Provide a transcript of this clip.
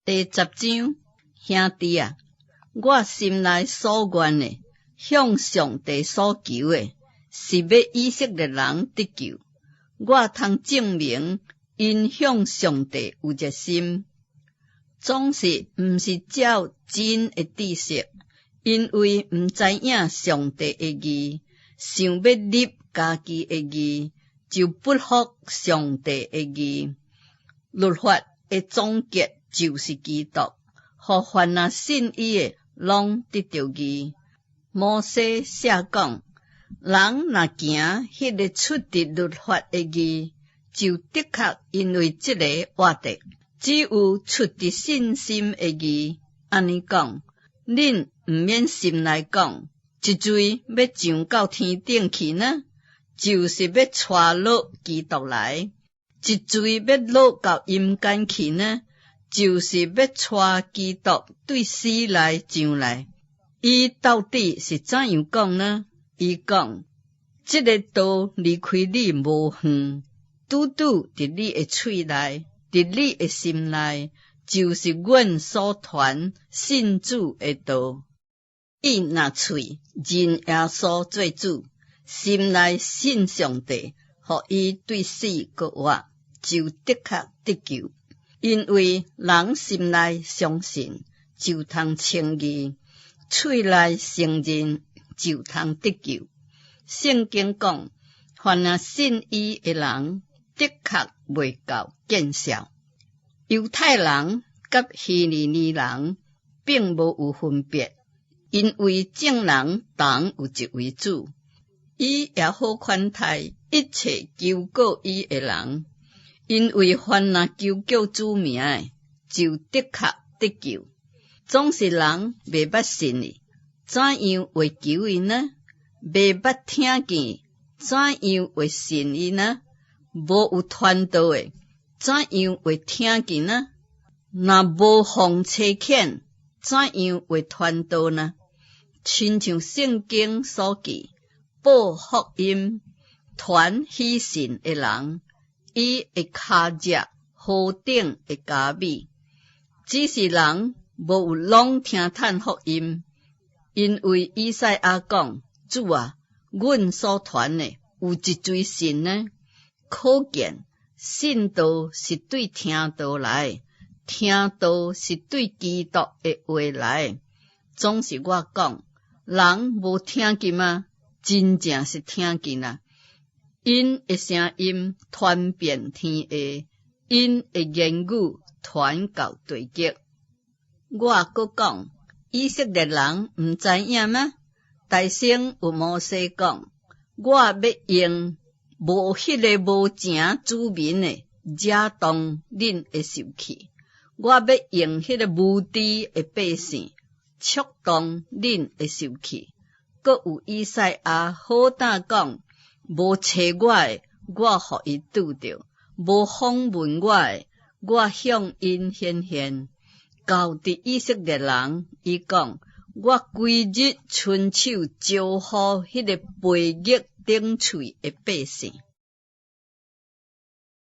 第10章，兄弟啊，我心内所愿的，向上帝所求的，是要以色列人得救。我通证明，因向上帝有热心，总是毋是照真的知识，因为毋知影上帝的义，想要立家己的义，就不服上帝的义。律法的总结就是基督，互凡那信伊的，拢得着义。摩西写讲，人若行迄个出自律法的义，就的确因为这个活着。只有出自信心的义，安尼讲，恁毋免心内讲，一罪要上到天顶去呢，就是要带落基督来；一罪要落到阴间去呢，就是要带基督对死来上来。伊到底是怎样讲呢？伊讲，这个道离开你无远，拄拄伫你的喙内，伫你的心内，就是阮所传信主的道。伊若喙认耶稣做主，心内信上帝，互伊对死搁活，就的确得救。因为人心内相信，就通称义；喙内承认，就通得救。圣经讲，凡那信伊的人，的确未到见效。犹太人甲希利尼人并无有分别，因为众人同有一位主，伊也好款待一切求告伊的人。因为凡那求救主名的，就的确得救。总是人未捌信伊，怎样会求伊呢？未捌听见，怎样会信伊呢？无有传道的，怎样会听见呢？若无奉差遣，怎样会传道呢？亲像圣经所记，报福音、传喜信的人，伊会脚热河顶的加米，只是人无有拢听探福音。因为以赛亚讲，主啊，阮所传的有一堆信呢，可见信道是对听道来，听道是对基督的话来。总是我讲，人无听见吗？真正是听见啦。因的声音传遍天下，因的言语传到地极。我搁讲，以色列人毋知影吗？大圣有摩西讲，我要用无迄个无情子民的惹动恁的受气，我要用迄个无知的百姓触动恁的受气。搁有以赛亚好胆讲，无找我的，我互伊拄着；无访问我的，我向因显现。到伫以色列人，伊讲，我规日伸手招呼迄个背逆顶嘴的百姓。